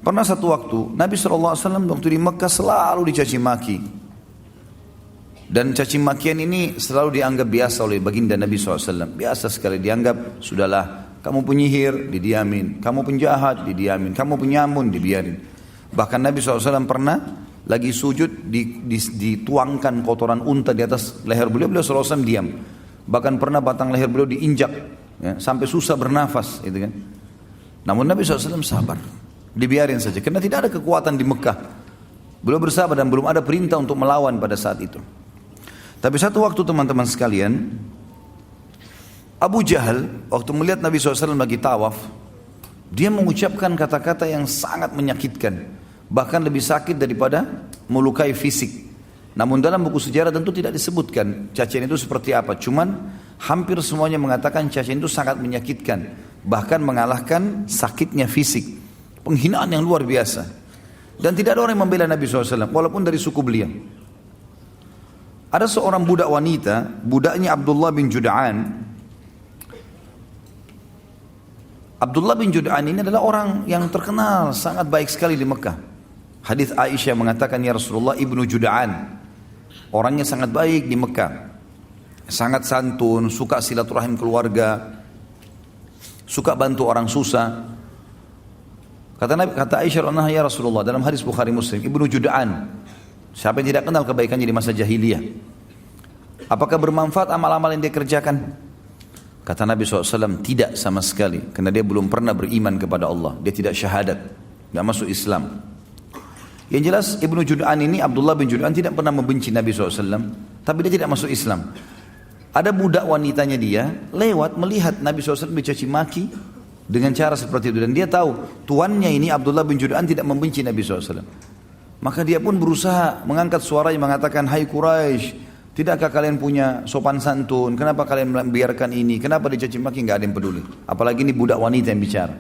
Pernah satu waktu Nabi SAW waktu di Mekah selalu dicaci maki. Dan caci makian ini selalu dianggap biasa oleh baginda Nabi SAW. Biasa sekali dianggap, sudahlah kamu penyihir, didiamin. Kamu penjahat, didiamin. Kamu penyamun, dibiarin. Bahkan Nabi SAW pernah lagi sujud, dituangkan kotoran unta di atas leher beliau, beliau SAW diam. Bahkan pernah batang leher beliau diinjak, ya, sampai susah bernafas. Gitu kan. Namun Nabi SAW sabar, dibiarin saja. Karena tidak ada kekuatan di Mekah. Beliau bersabar dan belum ada perintah untuk melawan pada saat itu. Tapi satu waktu teman-teman sekalian, Abu Jahal waktu melihat Nabi SAW lagi tawaf, dia mengucapkan kata-kata yang sangat menyakitkan, bahkan lebih sakit daripada melukai fisik. Namun dalam buku sejarah tentu tidak disebutkan cacian itu seperti apa. Cuman hampir semuanya mengatakan cacian itu sangat menyakitkan, bahkan mengalahkan sakitnya fisik. Penghinaan yang luar biasa. Dan tidak ada orang yang membela Nabi SAW, walaupun dari suku beliau. Ada seorang budak wanita, budaknya Abdullah bin Jud'an. Abdullah bin Jud'an ini adalah orang yang terkenal, sangat baik sekali di Mekah. Hadis Aisyah mengatakan, ya Rasulullah, ibnu Jud'an. Orangnya sangat baik di Mekah. Sangat santun, suka silaturahim keluarga, suka bantu orang susah. Kata Aisyah, ya Rasulullah, dalam hadis Bukhari Muslim, ibnu Jud'an. Siapa yang tidak kenal kebaikannya di masa jahiliyah? Apakah bermanfaat amal-amal yang dia kerjakan? Kata Nabi SAW, tidak sama sekali. Karena dia belum pernah beriman kepada Allah. Dia tidak syahadat, tidak masuk Islam. Yang jelas Ibnu Jud'an ini, Abdullah bin Jud'an, tidak pernah membenci Nabi SAW. Tapi dia tidak masuk Islam. Ada budak wanitanya dia lewat melihat Nabi SAW dicaci maki dengan cara seperti itu. Dan dia tahu tuannya ini Abdullah bin Jud'an tidak membenci Nabi SAW. Maka dia pun berusaha mengangkat suaranya mengatakan, hai Quraisy, tidakkah kalian punya sopan santun? Kenapa kalian membiarkan ini? Kenapa dicaci maki? Enggak ada yang peduli. Apalagi ini budak wanita yang bicara.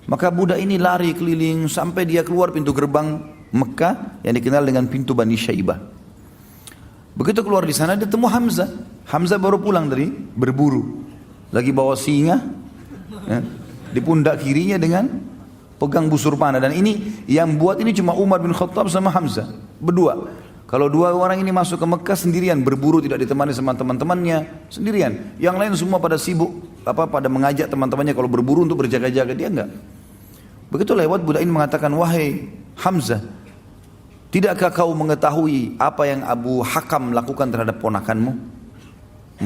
Maka budak ini lari keliling sampai dia keluar pintu gerbang Mekah yang dikenal dengan pintu Bani Syaibah. Begitu keluar di sana dia temu Hamzah. Hamzah baru pulang dari berburu. Lagi bawa singa, ya, di pundak kirinya dengan pegang busur panah. Dan ini yang buat ini cuma Umar bin Khattab sama Hamzah berdua. Kalau dua orang ini masuk ke Mekah sendirian, berburu, tidak ditemani sama teman-temannya, sendirian. Yang lain semua pada sibuk, pada mengajak teman-temannya kalau berburu untuk berjaga-jaga, dia enggak. Begitu lewat, budak ini mengatakan, wahai Hamzah, tidakkah kau mengetahui apa yang Abu Hakam lakukan terhadap ponakanmu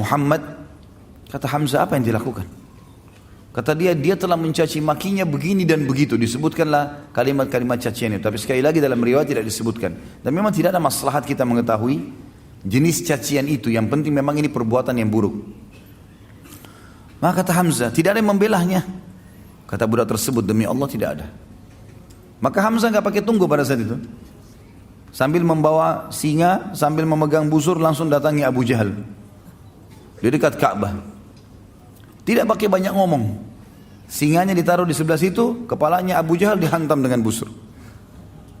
Muhammad? Kata Hamzah, apa yang dilakukan? Kata dia telah mencaci makinya begini dan begitu. Disebutkanlah kalimat-kalimat cacian itu. Tapi sekali lagi dalam riwayat tidak disebutkan. Dan memang tidak ada maslahat kita mengetahui jenis cacian itu. Yang penting memang ini perbuatan yang buruk. Maka kata Hamzah, tidak ada yang membelahnya. Kata budak tersebut, demi Allah tidak ada. Maka Hamzah gak pakai tunggu pada saat itu. Sambil membawa singa, sambil memegang busur, langsung datangi Abu Jahal di dekat Ka'bah. Tidak pakai banyak ngomong. Singanya ditaruh di sebelah situ, kepalanya Abu Jahal dihantam dengan busur.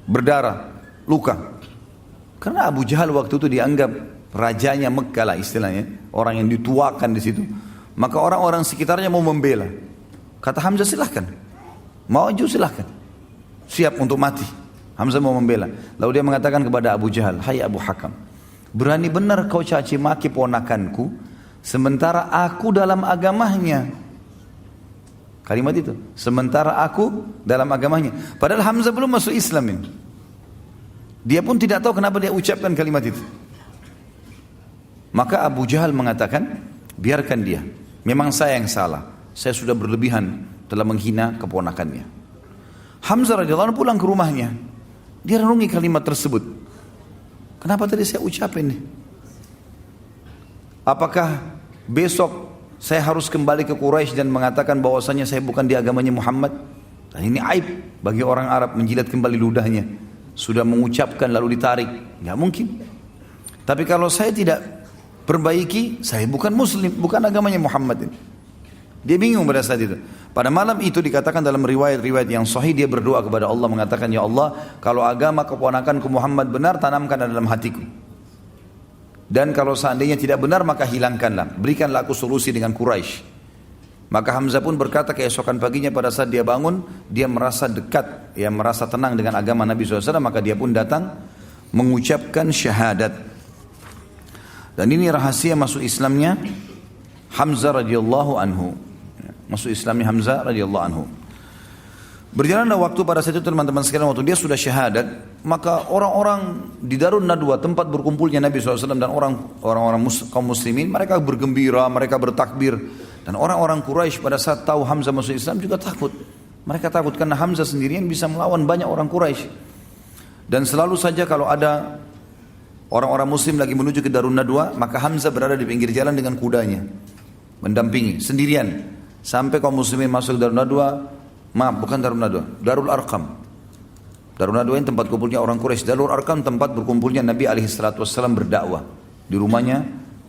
Berdarah, luka. Karena Abu Jahal waktu itu dianggap rajanya Mekah lah istilahnya, orang yang dituakan di situ. Maka orang-orang sekitarnya mau membela. Kata Hamzah, silahkan. Maju silahkan. Siap untuk mati. Hamzah mau membela. Lalu dia mengatakan kepada Abu Jahal, hai Abu Hakam, berani benar kau caci maki ponakanku, sementara aku dalam agamanya. Kalimat itu, sementara aku dalam agamanya. Padahal Hamzah belum masuk Islam ini. Dia pun tidak tahu kenapa dia ucapkan kalimat itu. Maka Abu Jahal mengatakan, biarkan dia. Memang saya yang salah. Saya sudah berlebihan telah menghina keponakannya. Hamzah radhiyallahu anhu pulang ke rumahnya. Dia renungi kalimat tersebut. Kenapa tadi saya ucapin nih? Apakah besok saya harus kembali ke Quraisy dan mengatakan bahwasanya saya bukan di agamanya Muhammad? Dan ini aib bagi orang Arab menjilat kembali ludahnya. Sudah mengucapkan lalu ditarik. Nggak mungkin. Tapi kalau saya tidak perbaiki, saya bukan muslim, bukan agamanya Muhammad ini. Dia bingung pada saat itu. Pada malam itu dikatakan dalam riwayat-riwayat yang sahih, dia berdoa kepada Allah mengatakan, ya Allah, kalau agama keponakanku Muhammad benar, tanamkan dalam hatiku. Dan kalau seandainya tidak benar, maka hilangkanlah. Berikanlah aku solusi dengan Quraisy. Maka Hamzah pun berkata keesokan paginya pada saat dia bangun, dia merasa dekat, ya merasa tenang dengan agama Nabi SAW, maka dia pun datang mengucapkan syahadat. Dan ini rahasia masuk Islamnya Hamzah radhiyallahu anhu. Masuk Islamnya Hamzah radhiyallahu anhu. Berjalanlah waktu pada saat itu teman-teman sekalian, waktu dia sudah syahadat, maka orang-orang di Darun Nadwa, tempat berkumpulnya Nabi SAW dan orang-orang kaum muslimin, mereka bergembira, mereka bertakbir. Dan orang-orang Quraisy pada saat tahu Hamzah masuk Islam juga takut. Mereka takut karena Hamzah sendirian bisa melawan banyak orang Quraisy. Dan selalu saja kalau ada orang-orang muslim lagi menuju ke Darun Nadwa, maka Hamzah berada di pinggir jalan dengan kudanya, mendampingi sendirian. Sampai kaum muslimin masuk ke Darun Nadwa, maaf bukan Darun Nadwa, Darul Arqam. Darun Nadwa ini tempat kumpulnya orang Quraisy. Darul Arqam tempat berkumpulnya Nabi SAW berdakwah. Di rumahnya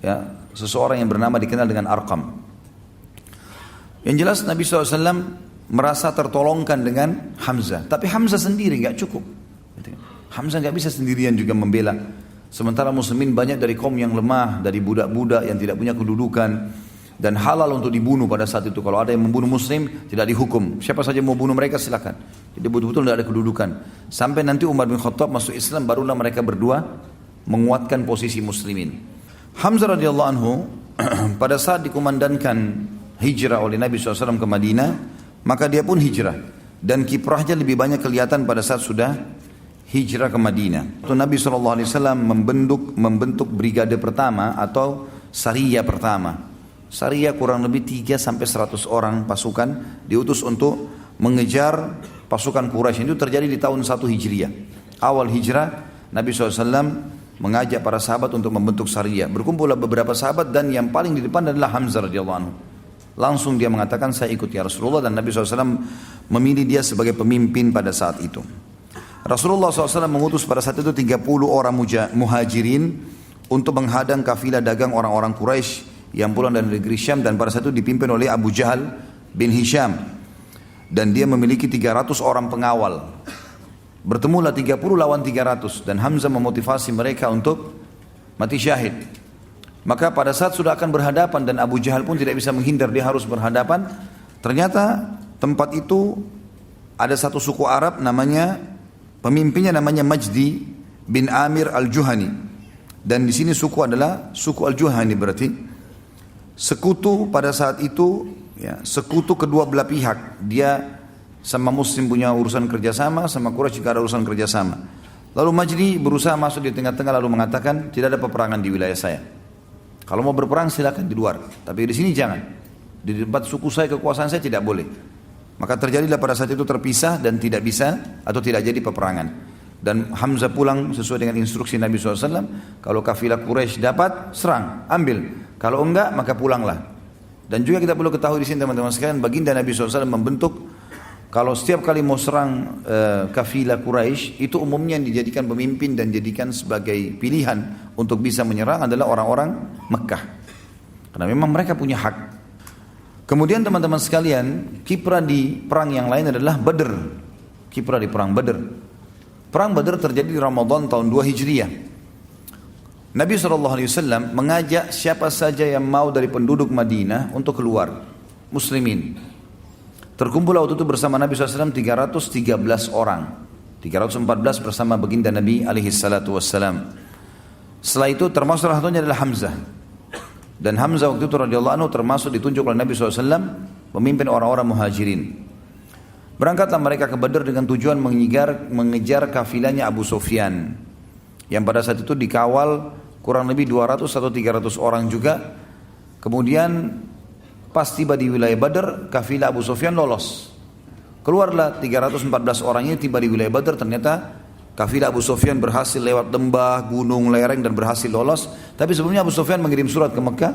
ya, seseorang yang bernama dikenal dengan Arqam. Yang jelas Nabi SAW merasa tertolongkan dengan Hamzah. Tapi Hamzah sendiri gak cukup. Hamzah gak bisa sendirian juga membela. Sementara muslimin banyak dari kaum yang lemah, dari budak-budak yang tidak punya kedudukan. Dan halal untuk dibunuh pada saat itu. Kalau ada yang membunuh muslim, tidak dihukum. Siapa saja mau bunuh mereka silakan. Jadi betul-betul tidak ada kedudukan. Sampai nanti Umar bin Khattab masuk Islam, barulah mereka berdua menguatkan posisi muslimin. Hamzah radhiyallahu anhu pada saat dikumandangkan hijrah oleh Nabi SAW ke Madinah, maka dia pun hijrah. Dan kiprahnya lebih banyak kelihatan pada saat sudah hijrah ke Madinah. Nabi SAW membentuk brigade pertama atau Sariyah pertama. Sariyah kurang lebih 3-100 orang pasukan diutus untuk mengejar pasukan Quraisy. Itu terjadi di tahun 1 Hijriah. Awal hijrah Nabi SAW mengajak para sahabat untuk membentuk Sariyah. Berkumpullah beberapa sahabat dan yang paling di depan adalah Hamzah radhiyallahu anhu. Langsung dia mengatakan saya ikut ya Rasulullah, dan Nabi SAW memilih dia sebagai pemimpin pada saat itu. Rasulullah SAW mengutus pada saat itu 30 orang muhajirin untuk menghadang kafilah dagang orang-orang Quraisy yang pulang dari negeri Syam, dan pada saat itu dipimpin oleh Abu Jahal bin Hisham. Dan dia memiliki 300 orang pengawal. Bertemulah 30 lawan 300 dan Hamzah memotivasi mereka untuk mati syahid. Maka pada saat sudah akan berhadapan dan Abu Jahal pun tidak bisa menghindar, dia harus berhadapan. Ternyata tempat itu ada satu suku Arab namanya, pemimpinnya namanya Majdi bin Amir al-Juhani. Dan di sini suku adalah suku al-Juhani, berarti sekutu pada saat itu, ya, sekutu kedua belah pihak. Dia sama Muslim punya urusan kerjasama, sama Quraisy juga ada urusan kerjasama. Lalu Majdi berusaha masuk di tengah-tengah lalu mengatakan tidak ada peperangan di wilayah saya. Kalau mau berperang silakan di luar, tapi di sini jangan. Di tempat suku saya, kekuasaan saya tidak boleh. Maka terjadilah pada saat itu terpisah dan tidak bisa atau tidak jadi peperangan. Dan Hamzah pulang sesuai dengan instruksi Nabi SAW. Kalau kafilah Quraisy dapat, serang, ambil. Kalau enggak, maka pulanglah. Dan juga kita perlu ketahui di sini teman-teman sekalian, baginda Nabi SAW membentuk, kalau setiap kali mau serang kafilah Quraisy, itu umumnya yang dijadikan pemimpin dan dijadikan sebagai pilihan untuk bisa menyerang adalah orang-orang Mekah. Karena memang mereka punya hak. Kemudian teman-teman sekalian, kiprah di perang yang lain adalah Badr. Kiprah di perang Badr. Perang Badr terjadi di Ramadan tahun 2 Hijriah. Nabi SAW mengajak siapa saja yang mau dari penduduk Madinah untuk keluar, muslimin. Terkumpul waktu itu bersama Nabi SAW 313 orang. 314 bersama baginda Nabi SAW. Setelah itu termasuk salah satunya adalah Hamzah. Dan Hamzah waktu itu radhiyallahu anhu termasuk ditunjuk oleh Nabi SAW memimpin orang-orang muhajirin. Berangkatlah mereka ke Badr dengan tujuan mengejar kafilahnya Abu Sufyan, yang pada saat itu dikawal kurang lebih 200 atau 300 orang juga. Kemudian pas tiba di wilayah Badr, kafilah Abu Sufyan lolos. Keluarlah 314 orang ini tiba di wilayah Badr, ternyata kafilah Abu Sufyan berhasil lewat lembah, gunung, lereng dan berhasil lolos. Tapi sebelumnya Abu Sufyan mengirim surat ke Mekah,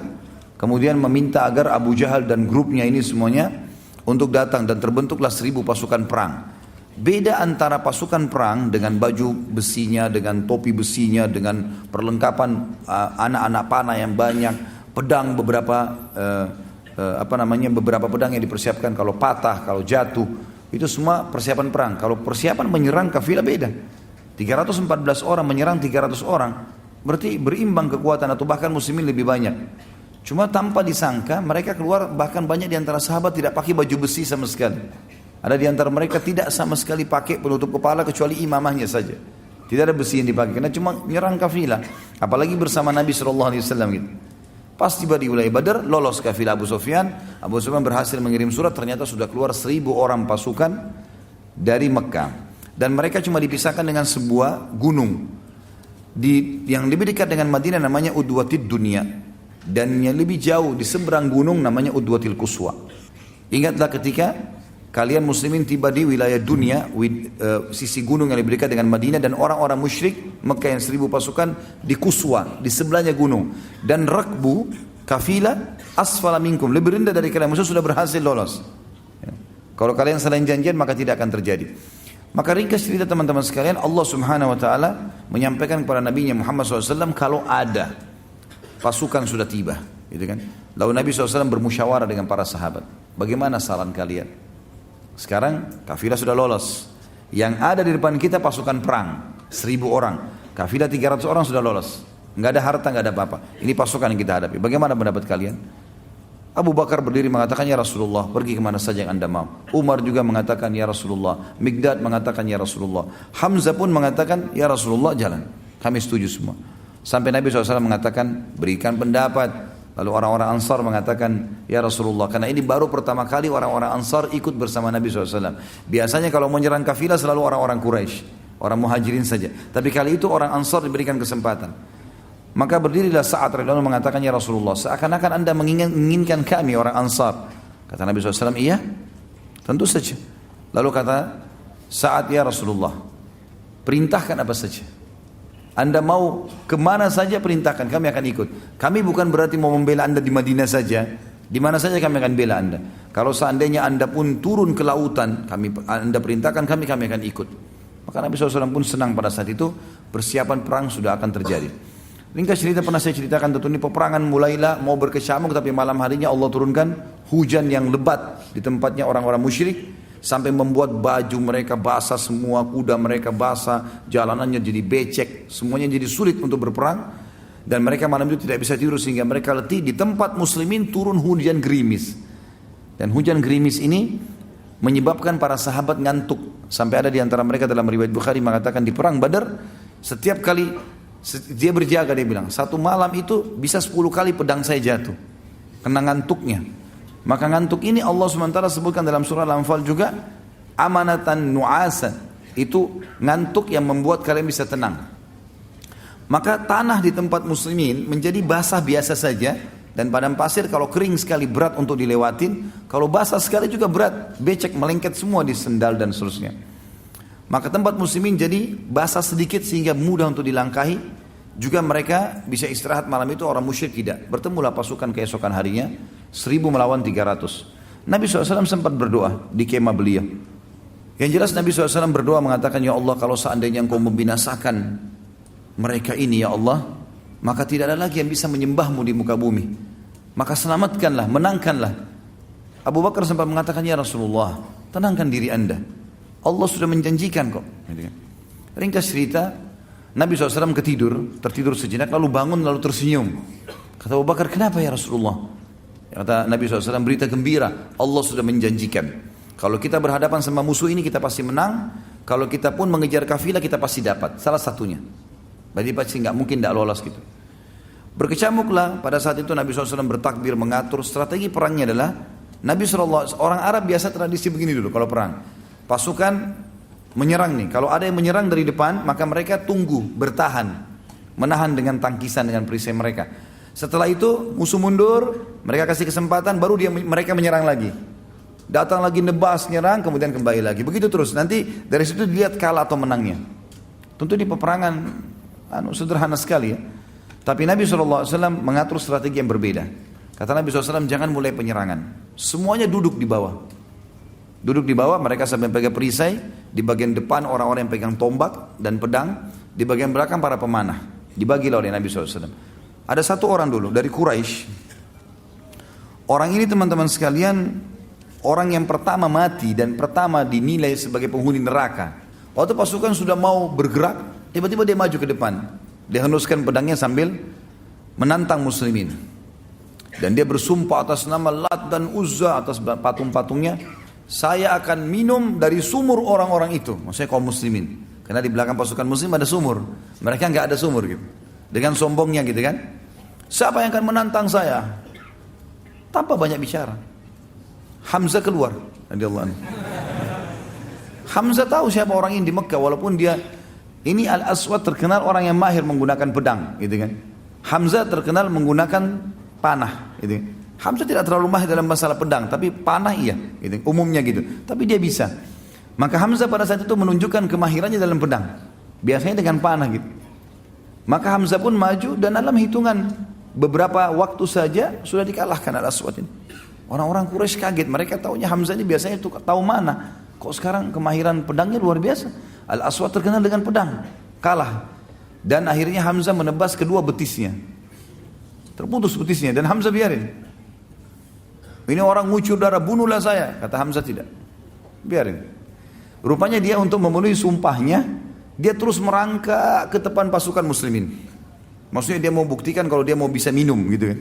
kemudian meminta agar Abu Jahal dan grupnya ini semuanya untuk datang, dan terbentuklah 1000 pasukan perang. Beda antara pasukan perang dengan baju besinya, dengan topi besinya, dengan perlengkapan anak-anak panah yang banyak, pedang beberapa beberapa pedang yang dipersiapkan kalau patah, kalau jatuh, itu semua persiapan perang. Kalau persiapan menyerang kafilah beda. 314 orang menyerang 300 orang, berarti berimbang kekuatan atau bahkan muslimin lebih banyak. Cuma tanpa disangka mereka keluar, bahkan banyak di antara sahabat tidak pakai baju besi sama sekali. Ada di antara mereka tidak sama sekali pakai penutup kepala kecuali imamahnya saja. Tidak ada besi yang dipakai karena cuma nyerang kafilah. Apalagi bersama Nabi SAW gitu. Pas tiba di wilayah Badar, lolos kafilah Abu Sufyan. Abu Sufyan berhasil mengirim surat, ternyata sudah keluar 1000 orang pasukan dari Mekah. Dan mereka cuma dipisahkan dengan sebuah gunung. Yang lebih dekat dengan Madinah namanya Udwatid Dunia. Dan yang lebih jauh di seberang gunung namanya Udwatil Quswa. Ingatlah ketika kalian muslimin tiba di wilayah dunia, sisi gunung yang lebih dekat dengan Madinah, dan orang-orang musyrik Mekah yang 1000 pasukan di Quswa, di sebelahnya gunung. Dan rakbu, kafilah, asfala minkum, lebih rendah dari kalian, maksudnya sudah berhasil lolos. Ya. Kalau kalian selain janjian maka tidak akan terjadi. Maka ringkas cerita teman-teman sekalian, Allah Subhanahu Wa Taala menyampaikan kepada Nabi Muhammad SAW kalau ada pasukan sudah tiba, gitu kan? Lalu Nabi SAW bermusyawarah dengan para sahabat. Bagaimana saran kalian? Sekarang kafilah sudah lolos. Yang ada di depan kita pasukan perang, 1000 orang. Kafilah 300 orang sudah lolos. Nggak ada harta, nggak ada apa-apa. Ini pasukan yang kita hadapi. Bagaimana pendapat kalian? Abu Bakar berdiri mengatakan, ya Rasulullah, pergi kemana saja yang anda mau. Umar juga mengatakan, ya Rasulullah. Mikdad mengatakan, ya Rasulullah. Hamzah pun mengatakan, ya Rasulullah, jalan. Kami setuju semua. Sampai Nabi SAW mengatakan, berikan pendapat. Lalu orang-orang Ansar mengatakan, ya Rasulullah, karena ini baru pertama kali orang-orang Ansar ikut bersama Nabi SAW. Biasanya kalau mau menyerang kafilah selalu orang-orang Quraisy, orang muhajirin saja. Tapi kali itu orang Ansar diberikan kesempatan. Maka berdirilah Sa'ad radhiyallahu anhu mengatakan, ya Rasulullah, seakan-akan anda menginginkan kami orang Ansar. Kata Nabi SAW, iya, tentu saja. Lalu kata Sa'ad, ya Rasulullah, perintahkan apa saja. Anda mau kemana saja perintahkan, kami akan ikut. Kami bukan berarti mau membela anda di Madinah saja. Di mana saja kami akan bela anda. Kalau seandainya anda pun turun ke lautan, anda perintahkan kami akan ikut. Maka Nabi SAW pun senang pada saat itu. Persiapan perang sudah akan terjadi. Ringkas cerita pernah saya ceritakan, tentu ini peperangan mulailah mau berkecamuk, tapi malam harinya Allah turunkan hujan yang lebat di tempatnya orang-orang musyrik. Sampai membuat baju mereka basah semua, kuda mereka basah, jalanannya jadi becek, semuanya jadi sulit untuk berperang. Dan mereka malam itu tidak bisa tidur sehingga mereka letih. Di tempat muslimin turun hujan gerimis. Dan hujan gerimis ini menyebabkan para sahabat ngantuk. Sampai ada di antara mereka dalam riwayat Bukhari mengatakan di perang Badar, setiap kali dia berjaga, dia bilang, satu malam itu bisa 10 kali pedang saya jatuh. Kena ngantuknya. Maka ngantuk ini Allah SWT sebutkan dalam surah Al-Anfal juga, amanatan nu'asan. Itu ngantuk yang membuat kalian bisa tenang. Maka tanah di tempat muslimin menjadi basah biasa saja. Dan padang pasir kalau kering sekali berat untuk dilewatin. Kalau basah sekali juga berat. Becek melengket semua di sendal dan seterusnya. Maka tempat muslimin jadi basah sedikit sehingga mudah untuk dilangkahi. Juga mereka bisa istirahat malam itu, orang musyrik tidak. Bertemulah pasukan keesokan harinya. 1000 melawan 300. Nabi SAW sempat berdoa di kemah beliau. Yang jelas Nabi SAW berdoa mengatakan, ya Allah, kalau seandainya engkau membinasakan mereka ini ya Allah, maka tidak ada lagi yang bisa menyembahmu di muka bumi. Maka selamatkanlah, menangkanlah. Abu Bakar sempat mengatakan, ya Rasulullah, tenangkan diri anda. Allah sudah menjanjikan kok. Ringkas cerita, Nabi SAW tertidur sejenak, lalu bangun, lalu tersenyum. Kata Abu Bakar, kenapa ya Rasulullah? Kata Nabi SAW, berita gembira, Allah sudah menjanjikan. Kalau kita berhadapan sama musuh ini kita pasti menang. Kalau kita pun mengejar kafilah kita pasti dapat. Salah satunya. Berarti pasti nggak mungkin tidak lolos gitu. Berkecamuklah pada saat itu Nabi SAW bertakbir mengatur. Strategi perangnya adalah Nabi SAW, orang Arab biasa tradisi begini dulu kalau perang. Pasukan menyerang nih. Kalau ada yang menyerang dari depan maka mereka tunggu, bertahan. Menahan dengan tangkisan, dengan perisai mereka. Setelah itu musuh mundur, mereka kasih kesempatan, baru mereka menyerang lagi. Datang lagi nebas, nyerang, kemudian kembali lagi. Begitu terus, nanti dari situ dilihat kalah atau menangnya. Tentu di peperangan sederhana sekali ya. Tapi Nabi SAW mengatur strategi yang berbeda. Kata Nabi SAW, jangan mulai penyerangan. Semuanya duduk di bawah. Duduk di bawah, mereka sampai pegang perisai. Di bagian depan orang-orang yang pegang tombak dan pedang. Di bagian belakang para pemanah. Dibagilah oleh Nabi SAW. Ada satu orang dulu dari Quraisy. Orang ini teman-teman sekalian, orang yang pertama mati dan pertama dinilai sebagai penghuni neraka. Waktu pasukan sudah mau bergerak, tiba-tiba dia maju ke depan. Dia henuskan pedangnya sambil menantang muslimin. Dan dia bersumpah atas nama Lat dan Uzza, atas patung-patungnya, saya akan minum dari sumur orang-orang itu. Maksudnya kaum muslimin. Karena di belakang pasukan muslim ada sumur. Mereka nggak ada sumur gitu. Dengan sombongnya gitu kan. Siapa yang akan menantang saya? Tanpa banyak bicara. Hamzah keluar. Radhiyallahu anhu. Hamzah tahu siapa orang ini di Mekah, walaupun dia ini Al-Aswad terkenal orang yang mahir menggunakan pedang, gitu kan. Hamzah terkenal menggunakan panah, gitu. Hamzah tidak terlalu mahir dalam masalah pedang, tapi panah iya, gitu. Umumnya gitu. Tapi dia bisa. Maka Hamzah pada saat itu menunjukkan kemahirannya dalam pedang. Biasanya dengan panah gitu. Maka Hamzah pun maju dan dalam hitungan beberapa waktu saja sudah dikalahkan Al-Aswad ini. Orang-orang Quraisy kaget, mereka tahunya Hamzah ini biasanya itu tahu mana. Kok sekarang kemahiran pedangnya luar biasa. Al-Aswad terkenal dengan pedang, kalah. Dan akhirnya Hamzah menebas kedua betisnya. Terputus betisnya dan Hamzah biarin. Ini orang ngucur darah, bunuhlah saya. Kata Hamzah tidak. Biarin. Rupanya dia untuk memenuhi sumpahnya, dia terus merangkak ke depan pasukan muslimin. Maksudnya dia mau buktikan kalau dia mau bisa minum gitu kan.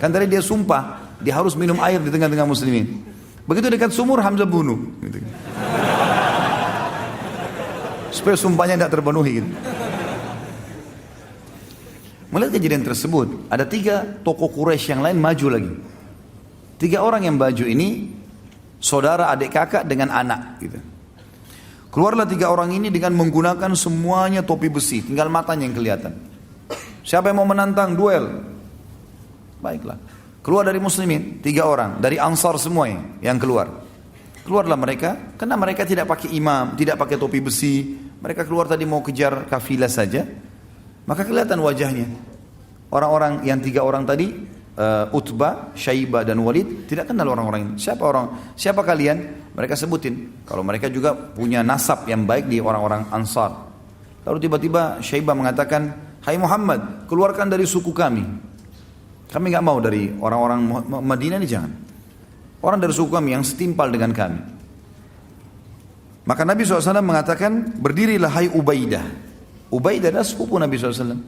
Kan tadi dia sumpah, dia harus minum air di tengah-tengah muslimin. Begitu dekat sumur Hamzah bunuh gitu. Supaya sumpahnya tidak terpenuhi gitu. Melihat kejadian tersebut, ada 3 tokoh Quraisy yang lain maju lagi. 3 orang yang maju ini saudara, adik kakak dengan anak gitu. Keluarlah 3 orang ini dengan menggunakan semuanya topi besi, tinggal matanya yang kelihatan. Siapa yang mau menantang duel? Baiklah. Keluar dari muslimin 3 orang, dari Ansar semuanya yang keluar. Keluarlah mereka, karena mereka tidak pakai imam, tidak pakai topi besi. Mereka keluar tadi mau kejar kafilah saja. Maka kelihatan wajahnya. Orang-orang yang 3 orang tadi, Utbah, Syaibah dan Walid, tidak kenal orang-orang ini. Siapa kalian? Mereka sebutin. Kalau mereka juga punya nasab yang baik di orang-orang Ansar. Lalu tiba-tiba Syaibah mengatakan, hai Muhammad, keluarkan dari suku kami. Kami nggak mau dari orang-orang Madinah ini, jangan. Orang dari suku kami yang setimpal dengan kami. Maka Nabi SAW mengatakan, berdirilah hai Ubaidah. Ubaidah adalah sepupu Nabi SAW.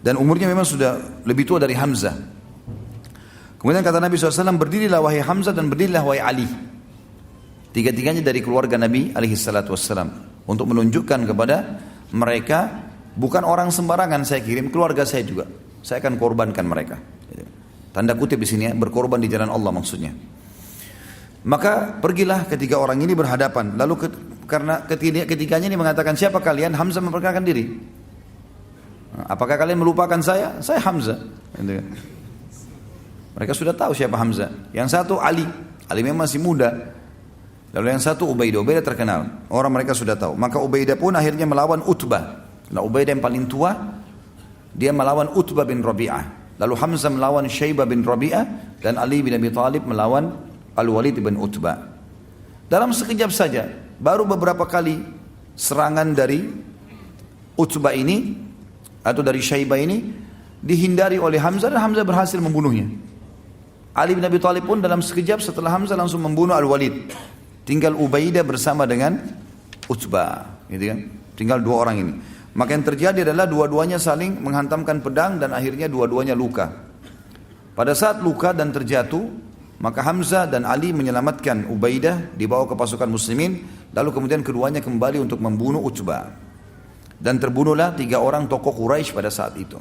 Dan umurnya memang sudah lebih tua dari Hamzah. Kemudian kata Nabi SAW, berdirilah wahai Hamzah dan berdirilah wahai Ali. 3-tiganya dari keluarga Nabi SAW. Untuk menunjukkan kepada mereka, bukan orang sembarangan saya kirim, keluarga saya juga. Saya akan korbankan mereka. Tanda kutip di sini ya, berkorban di jalan Allah maksudnya. Maka pergilah 3 orang ini berhadapan. Lalu karena ketiganya ini mengatakan, siapa kalian? Hamzah memperkenalkan diri. Apakah kalian melupakan saya? Saya Hamzah. Mereka sudah tahu siapa Hamzah. Yang satu Ali. Ali memang masih muda. Lalu yang satu Ubaidah. Ubaidah terkenal. Orang mereka sudah tahu. Maka Ubaidah pun akhirnya melawan Utbah. Nah Ubaidah yang paling tua, dia melawan Utbah bin Rabi'ah. Lalu Hamzah melawan Syaibah bin Rabi'ah. Dan Ali bin Abi Thalib melawan Al-Walid bin Utbah. Dalam sekejap saja, baru beberapa kali serangan dari Utbah ini, atau dari Syaibah ini, dihindari oleh Hamzah dan Hamzah berhasil membunuhnya. Ali bin Abi Thalib pun dalam sekejap setelah Hamzah langsung membunuh Al-Walid. Tinggal Ubaidah bersama dengan Utbah, gitu kan? Tinggal 2 orang ini. Maka yang terjadi adalah dua-duanya saling menghantamkan pedang dan akhirnya dua-duanya luka. Pada saat luka dan terjatuh, maka Hamzah dan Ali menyelamatkan Ubaidah, dibawa ke pasukan muslimin, lalu kemudian keduanya kembali untuk membunuh Utbah. Dan terbunuhlah 3 orang tokoh Quraisy pada saat itu.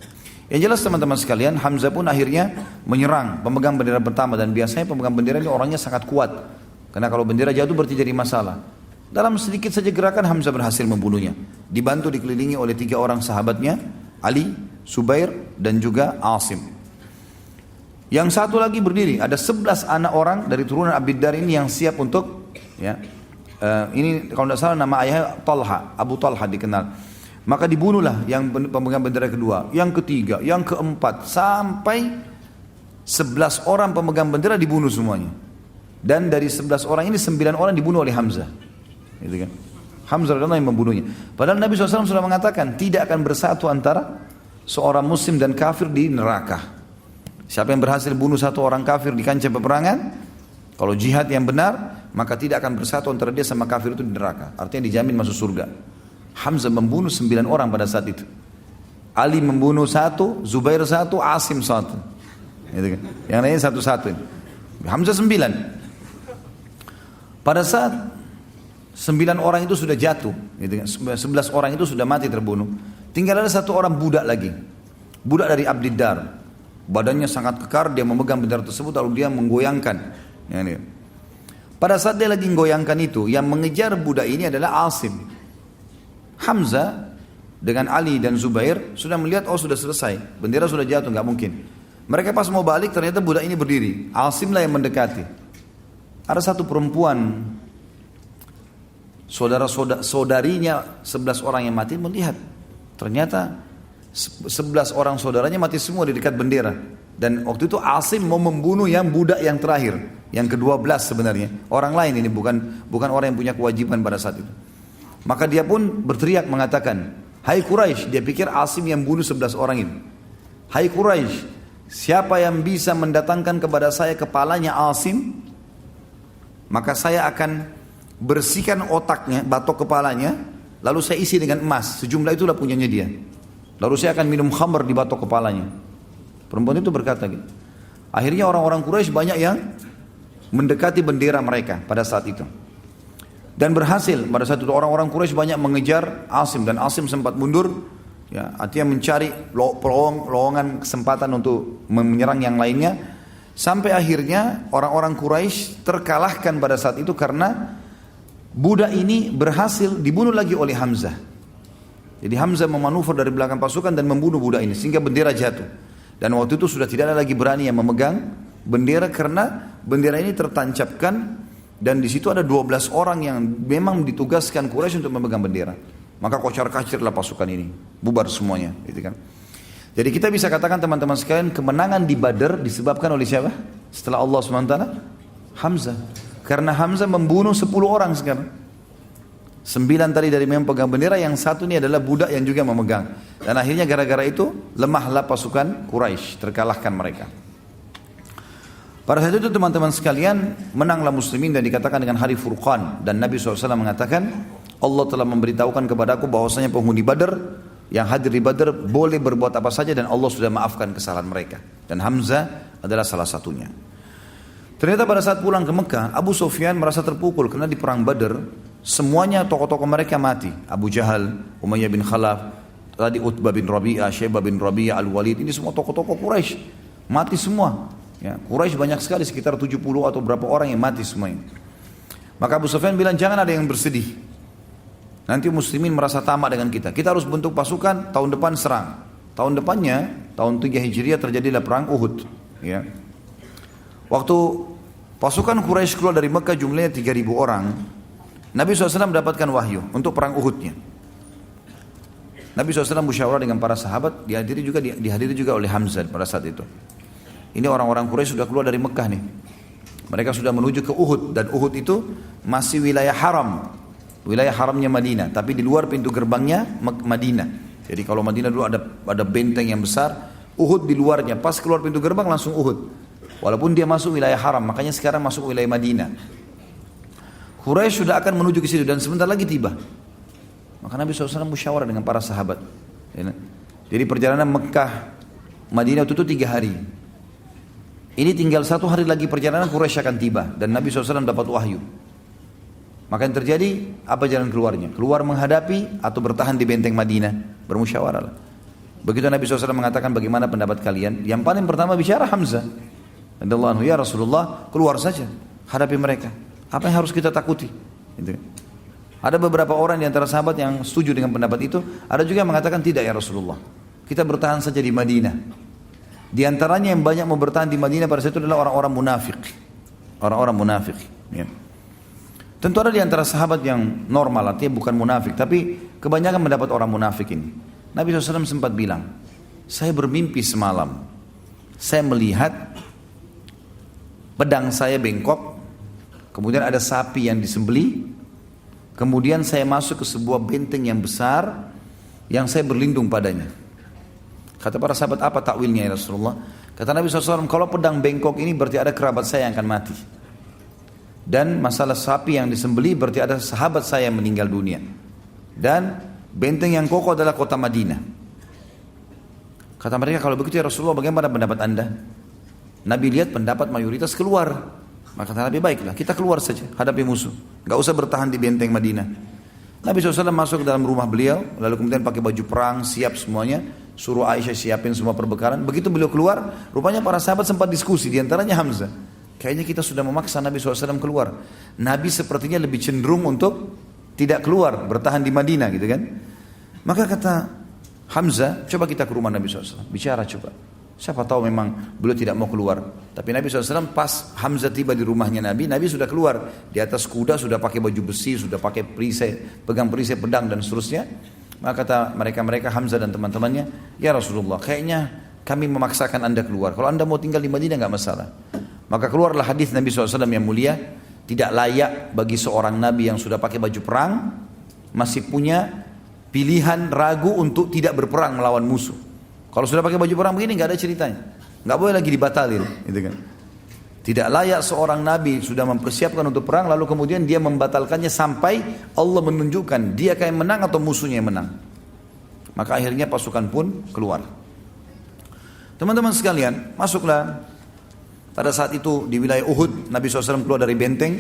Yang jelas teman-teman sekalian, Hamzah pun akhirnya menyerang pemegang bendera pertama, dan biasanya pemegang bendera ini orangnya sangat kuat. Karena kalau bendera jatuh berarti jadi masalah. Dalam sedikit saja gerakan Hamzah berhasil membunuhnya. Dibantu dikelilingi oleh 3 orang sahabatnya, Ali, Subair dan juga Asim. Yang satu lagi berdiri, ada 11 anak orang dari turunan Abdiddar ini yang siap untuk ini kalau tidak salah nama ayahnya Talha, Abu Talha dikenal. Maka dibunuhlah yang pemegang bendera kedua, yang ketiga, yang keempat, sampai 11 orang pemegang bendera dibunuh semuanya. Dan dari 11 orang ini 9 orang dibunuh oleh Hamzah. Gitu kan? Hamzah adalah yang membunuhnya. Padahal Nabi SAW sudah mengatakan tidak akan bersatu antara seorang muslim dan kafir di neraka. Siapa yang berhasil bunuh satu orang kafir di kancah peperangan, kalau jihad yang benar, maka tidak akan bersatu antara dia sama kafir itu di neraka. Artinya dijamin masuk surga. Hamzah membunuh 9 orang pada saat itu. Ali membunuh 1, Zubair 1, Asim 1. gitu kan. Yang lainnya satu-satu. Hamzah 9. Pada saat 9 orang itu sudah jatuh, gitu kan. 11 orang itu sudah mati terbunuh. Tinggal ada satu orang budak lagi. Budak dari Abdiddar. Badannya sangat kekar, dia memegang bendera tersebut lalu dia menggoyangkan. Ya, pada saat dia lagi menggoyangkan itu, yang mengejar budak ini adalah Asim. Hamzah dengan Ali dan Zubair sudah melihat, oh sudah selesai, bendera sudah jatuh, nggak mungkin. Mereka pas mau balik ternyata budak ini berdiri. Asim lah yang mendekati. Ada satu perempuan, saudarinya 11 orang yang mati melihat. Ternyata 11 orang saudaranya mati semua di dekat bendera. Dan waktu itu Asim mau membunuh yang budak yang terakhir, yang ke-12 sebenarnya. Orang lain ini bukan orang yang punya kewajiban pada saat itu. Maka dia pun berteriak mengatakan, "Hai Quraisy," dia pikir Asim yang bunuh 11 orang ini. "Hai Quraisy, siapa yang bisa mendatangkan kepada saya kepalanya Asim, maka saya akan bersihkan otaknya, batok kepalanya, lalu saya isi dengan emas, sejumlah itulah punyanya dia. Lalu saya akan minum khamr di batok kepalanya." Perempuan itu berkata gitu. Akhirnya orang-orang Quraisy banyak yang mendekati bendera mereka pada saat itu. Dan berhasil, pada saat itu orang-orang Quraisy banyak mengejar Asim, dan Asim sempat mundur, ya, artinya mencari lowongan kesempatan untuk menyerang yang lainnya. Sampai akhirnya orang-orang Quraisy terkalahkan pada saat itu karena budak ini berhasil dibunuh lagi oleh Hamzah. Jadi Hamzah memanuver dari belakang pasukan dan membunuh budak ini sehingga bendera jatuh. Dan waktu itu sudah tidak ada lagi berani yang memegang bendera karena bendera ini tertancapkan dan di situ ada 12 orang yang memang ditugaskan Quraisy untuk memegang bendera. Maka kocar-kacirlah pasukan ini, bubar semuanya, gitu kan. Jadi kita bisa katakan teman-teman sekalian, kemenangan di Badar disebabkan oleh siapa? Setelah Allah SWT, Hamzah. Karena Hamzah membunuh 10 orang sekarang. 9 tadi dari memang pegang bendera, yang satu ini adalah budak yang juga memegang. Dan akhirnya gara-gara itu lemahlah pasukan Quraisy, terkalahkan mereka. Pada saat itu teman-teman sekalian, menanglah muslimin dan dikatakan dengan hari Furqan. Dan Nabi SAW mengatakan, Allah telah memberitahukan kepadaku bahwasanya penghuni Badar yang hadir di Badar boleh berbuat apa saja dan Allah sudah maafkan kesalahan mereka. Dan Hamzah adalah salah satunya. Ternyata pada saat pulang ke Mekah, Abu Sufyan merasa terpukul karena di perang Badar semuanya tokoh-tokoh mereka mati. Abu Jahal, Umayyah bin Khalaf, tadi Utbah bin Rabi'ah, Syaibah bin Rabi'ah, Al-Walid, ini semua tokoh-tokoh Quraisy mati semua. Ya, Quraisy banyak sekali, sekitar 70 atau berapa orang yang mati semuanya. Maka Abu Sufyan bilang, jangan ada yang bersedih. Nanti muslimin merasa tamak dengan kita. Kita harus bentuk pasukan, tahun depan serang. Tahun depannya, tahun 3 Hijriah terjadilah perang Uhud. Ya. Waktu pasukan Quraisy keluar dari Mekah jumlahnya 3.000 orang, Nabi SAW mendapatkan wahyu untuk perang Uhudnya. Nabi SAW musyawarah dengan para sahabat, dihadiri juga oleh Hamzah pada saat itu. Ini orang-orang Quraisy sudah keluar dari Mekah nih. Mereka sudah menuju ke Uhud, dan Uhud itu masih wilayah haram. Wilayah haramnya Madinah, tapi di luar pintu gerbangnya Madinah. Jadi kalau Madinah dulu ada benteng yang besar, Uhud di luarnya, pas keluar pintu gerbang langsung Uhud. Walaupun dia masuk wilayah haram, makanya sekarang masuk wilayah Madinah. Quraisy sudah akan menuju ke situ dan sebentar lagi tiba. Maka Nabi SAW musyawarah dengan para sahabat. Jadi perjalanan Mekah Madinah itu 3 hari. Ini tinggal 1 hari lagi perjalanan Quraisy akan tiba dan Nabi SAW dapat wahyu. Maka yang terjadi apa jalan keluarnya? Keluar menghadapi atau bertahan di benteng Madinah? Bermusyawarah. Begitu Nabi SAW mengatakan bagaimana pendapat kalian? Yang paling pertama bicara Hamzah. Radhiyallahu anhu, ya Rasulullah, keluar saja, hadapi mereka. Apa yang harus kita takuti? Gitu. Ada beberapa orang di antara sahabat yang setuju dengan pendapat itu. Ada juga yang mengatakan tidak ya Rasulullah, kita bertahan saja di Madinah. Di antaranya yang banyak mau bertahan di Madinah pada saat itu adalah orang-orang munafik. Orang-orang munafik. Ya. Tentu ada di antara sahabat yang normal, artinya bukan munafik, tapi kebanyakan mendapat orang munafik ini. Nabi SAW sempat bilang, saya bermimpi semalam, saya melihat pedang saya bengkok, kemudian ada sapi yang disembelih, kemudian saya masuk ke sebuah benteng yang besar yang saya berlindung padanya. Kata para sahabat, apa takwilnya ya Rasulullah? Kata Nabi SAW, kalau pedang bengkok ini berarti ada kerabat saya yang akan mati. Dan masalah sapi yang disembelih berarti ada sahabat saya yang meninggal dunia. Dan benteng yang kokoh adalah kota Madinah. Kata mereka, kalau begitu ya Rasulullah, bagaimana pendapat anda? Nabi lihat pendapat mayoritas keluar. Maka kata Nabi, baiklah kita keluar saja hadapi musuh. Gak usah bertahan di benteng Madinah. Nabi SAW masuk ke dalam rumah beliau, lalu kemudian pakai baju perang, siap semuanya. Suruh Aisyah siapin semua perbekalan. Begitu beliau keluar, rupanya para sahabat sempat diskusi, diantaranya Hamzah. Kayaknya kita sudah memaksa Nabi SAW keluar. Nabi sepertinya lebih cenderung untuk tidak keluar, bertahan di Madinah gitu kan. Maka kata Hamzah, coba kita ke rumah Nabi SAW, bicara coba. Siapa tahu memang beliau tidak mau keluar. Tapi Nabi SAW pas Hamzah tiba di rumahnya Nabi sudah keluar. Di atas kuda, sudah pakai baju besi, sudah pakai perisai, pegang perisai pedang dan seterusnya. Maka kata mereka Hamzah dan teman-temannya, ya Rasulullah, kayaknya kami memaksakan anda keluar. Kalau anda mau tinggal di Madinah nggak masalah. Maka keluarlah hadis Nabi SAW yang mulia, tidak layak bagi seorang Nabi yang sudah pakai baju perang, masih punya pilihan ragu untuk tidak berperang melawan musuh. Kalau sudah pakai baju perang begini nggak ada ceritanya, nggak boleh lagi dibatalin, gitu kan? Tidak layak seorang Nabi sudah mempersiapkan untuk perang lalu kemudian dia membatalkannya sampai Allah menunjukkan dia kayak menang atau musuhnya yang menang. Maka akhirnya pasukan pun keluar. Teman-teman sekalian, masuklah pada saat itu di wilayah Uhud. Nabi SAW keluar dari benteng.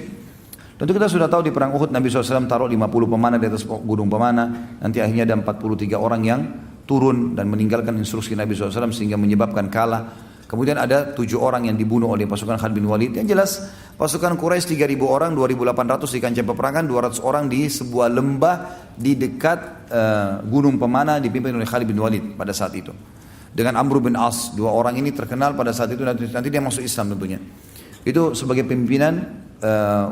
Tentu kita sudah tahu di perang Uhud Nabi SAW taruh 50 pemanah di atas gunung pemanah. Nanti akhirnya ada 43 orang yang turun dan meninggalkan instruksi Nabi SAW sehingga menyebabkan kalah. Kemudian ada 7 orang yang dibunuh oleh pasukan Khalid bin Walid. Yang jelas pasukan Quraisy 3.000 orang, 2.800 di kancah peperangan, 200 orang di sebuah lembah di dekat gunung pemanah dipimpin oleh Khalid bin Walid pada saat itu. Dengan Amr bin As, 2 orang ini terkenal pada saat itu, nanti dia masuk Islam tentunya. Itu sebagai pimpinan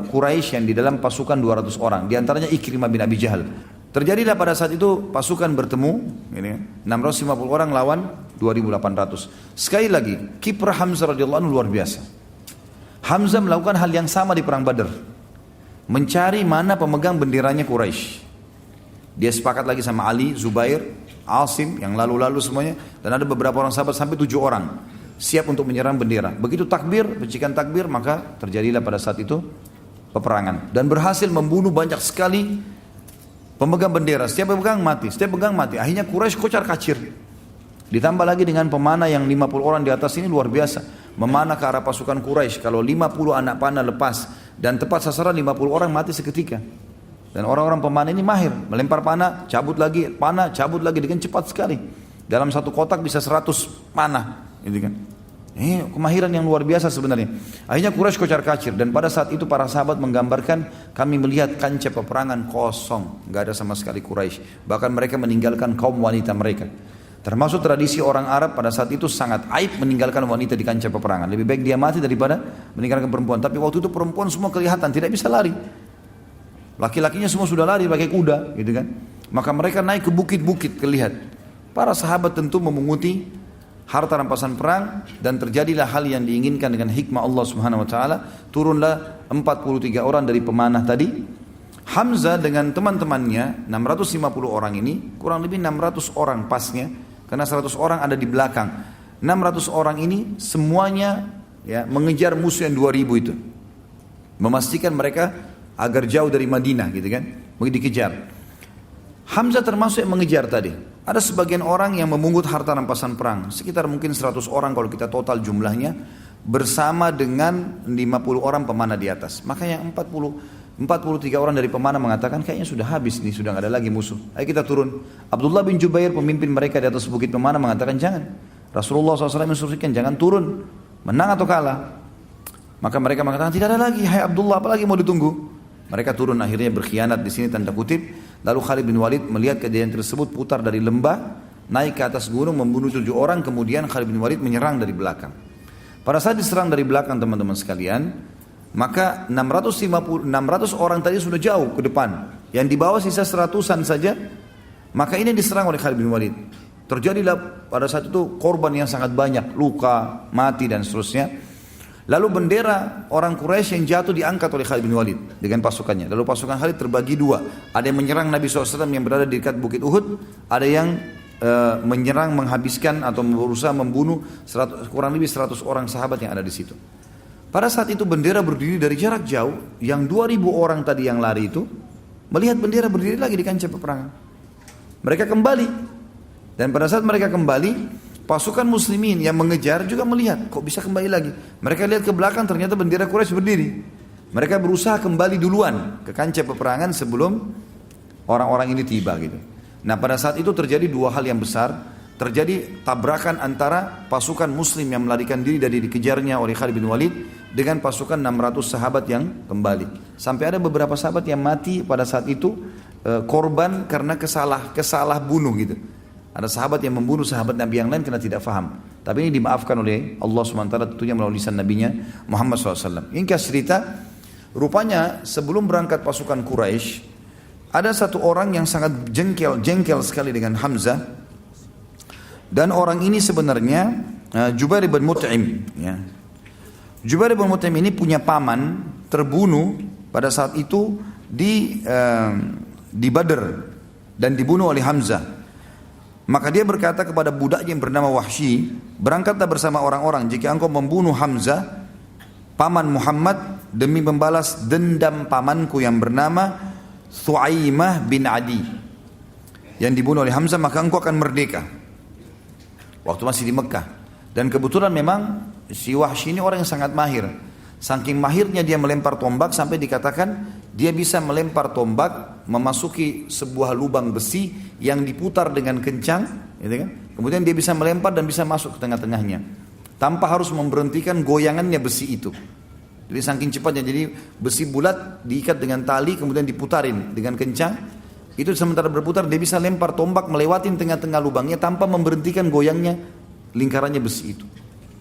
Quraisy yang di dalam pasukan 200 orang. Di antaranya Ikrimah bin Abi Jahal. Terjadilah pada saat itu pasukan bertemu, ini 650 orang lawan 2.800. Sekali lagi, kiprah Hamzah radhiyallahu anhu luar biasa. Hamzah melakukan hal yang sama di perang Badar, mencari mana pemegang benderanya Quraisy. Dia sepakat lagi sama Ali, Zubair, Asim yang lalu-lalu semuanya, dan ada beberapa orang sahabat sampai 7 orang siap untuk menyerang bendera. Begitu takbir, percikan takbir, maka terjadilah pada saat itu peperangan dan berhasil membunuh banyak sekali pemegang bendera. Setiap pegang mati, setiap pegang mati. Akhirnya Quraisy kocar kacir. Ditambah lagi dengan pemanah yang 50 orang di atas ini luar biasa. Memanah ke arah pasukan Quraisy. Kalau 50 anak panah lepas dan tepat sasaran 50 orang mati seketika. Dan orang-orang pemanah ini mahir, melempar panah, cabut lagi dengan cepat sekali. Dalam satu kotak bisa 100 panah, gitu kan. Kemahiran yang luar biasa sebenarnya. Akhirnya Quraisy kocar kacir dan pada saat itu para sahabat menggambarkan kami melihat kancah peperangan kosong, nggak ada sama sekali Quraisy. Bahkan mereka meninggalkan kaum wanita mereka. Termasuk tradisi orang Arab pada saat itu sangat aib meninggalkan wanita di kancah peperangan. Lebih baik dia mati daripada meninggalkan perempuan. Tapi waktu itu perempuan semua kelihatan tidak bisa lari. Laki-lakinya semua sudah lari pakai kuda, gitu kan. Maka mereka naik ke bukit-bukit kelihat. Para sahabat tentu memunguti harta rampasan perang dan terjadilah hal yang diinginkan dengan hikmah Allah Subhanahu wa taala. Turunlah 43 orang dari pemanah tadi. Hamzah dengan teman-temannya 650 orang ini, kurang lebih 600 orang pasnya karena 100 orang ada di belakang. 600 orang ini semuanya ya mengejar musuh yang 2000 itu. Memastikan mereka agar jauh dari Madinah, gitu kan. Begitu dikejar. Hamzah termasuk yang mengejar tadi. Ada sebagian orang yang memungut harta rampasan perang, sekitar mungkin 100 orang kalau kita total jumlahnya, bersama dengan 50 orang pemanah di atas. Makanya 43 orang dari pemanah mengatakan kayaknya sudah habis nih, sudah nggak ada lagi musuh. Ayo kita turun. Abdullah bin Jubair pemimpin mereka di atas bukit pemanah mengatakan jangan. Rasulullah SAW menginstruksikan jangan turun, menang atau kalah. Maka mereka mengatakan tidak ada lagi, hai Abdullah, apalagi mau ditunggu. Mereka turun akhirnya berkhianat di sini tanda kutip. Lalu Khalid bin Walid melihat kejadian tersebut putar dari lembah, naik ke atas gunung membunuh 7 orang. Kemudian Khalid bin Walid menyerang dari belakang. Pada saat diserang dari belakang teman-teman sekalian, maka 600 orang tadi sudah jauh ke depan. Yang di bawah sisa 100-an saja. Maka ini diserang oleh Khalid bin Walid. Terjadilah pada saat itu korban yang sangat banyak, luka, mati dan seterusnya. Lalu bendera orang Quraisy yang jatuh diangkat oleh Khalid bin Walid dengan pasukannya. Lalu pasukan Khalid terbagi 2. Ada yang menyerang Nabi SAW yang berada di dekat bukit Uhud. Ada yang menyerang, menghabiskan atau berusaha membunuh kurang lebih 100 orang sahabat yang ada di situ. Pada saat itu bendera berdiri dari jarak jauh. Yang 2000 orang tadi yang lari itu melihat bendera berdiri lagi di kancah peperangan. Mereka kembali. Dan pada saat mereka kembali, Pasukan muslimin yang mengejar juga melihat, kok bisa kembali lagi. Mereka lihat ke belakang, ternyata bendera Quraisy berdiri. Mereka berusaha kembali duluan ke kancah peperangan sebelum orang-orang ini tiba gitu. Nah pada saat itu terjadi dua hal yang besar. Terjadi tabrakan antara pasukan muslim yang melarikan diri dari dikejarnya oleh Khalid bin Walid dengan pasukan 600 sahabat yang kembali. Sampai ada beberapa sahabat yang mati pada saat itu korban karena kesalah bunuh gitu. Ada sahabat yang membunuh sahabat Nabi yang lain karena tidak faham. Tapi ini dimaafkan oleh Allah SWT tentunya melalui lisan Nabinya Muhammad SAW. Ringkas cerita, rupanya sebelum berangkat pasukan Quraisy ada satu orang yang sangat jengkel sekali dengan Hamzah. Dan orang ini sebenarnya Jubair bin Mut'im. Ya. Jubair bin Mut'im ini punya paman terbunuh pada saat itu di Badr dan dibunuh oleh Hamzah. Maka dia berkata kepada budaknya yang bernama Wahsy, berangkatlah bersama orang-orang jika engkau membunuh Hamzah, paman Muhammad, demi membalas dendam pamanku yang bernama Thu'aimah bin Adi yang dibunuh oleh Hamzah, maka engkau akan merdeka. Waktu masih di Mekah. Dan kebetulan memang si Wahsy ini orang yang sangat mahir. Saking mahirnya dia melempar tombak sampai dikatakan dia bisa melempar tombak memasuki sebuah lubang besi yang diputar dengan kencang, gitu kan? Kemudian dia bisa melempar dan bisa masuk ke tengah-tengahnya tanpa harus memberhentikan goyangannya besi itu. Jadi saking cepatnya, jadi besi bulat diikat dengan tali kemudian diputarin dengan kencang. Itu sementara berputar dia bisa lempar tombak melewatin tengah-tengah lubangnya tanpa memberhentikan goyangnya lingkarannya besi itu.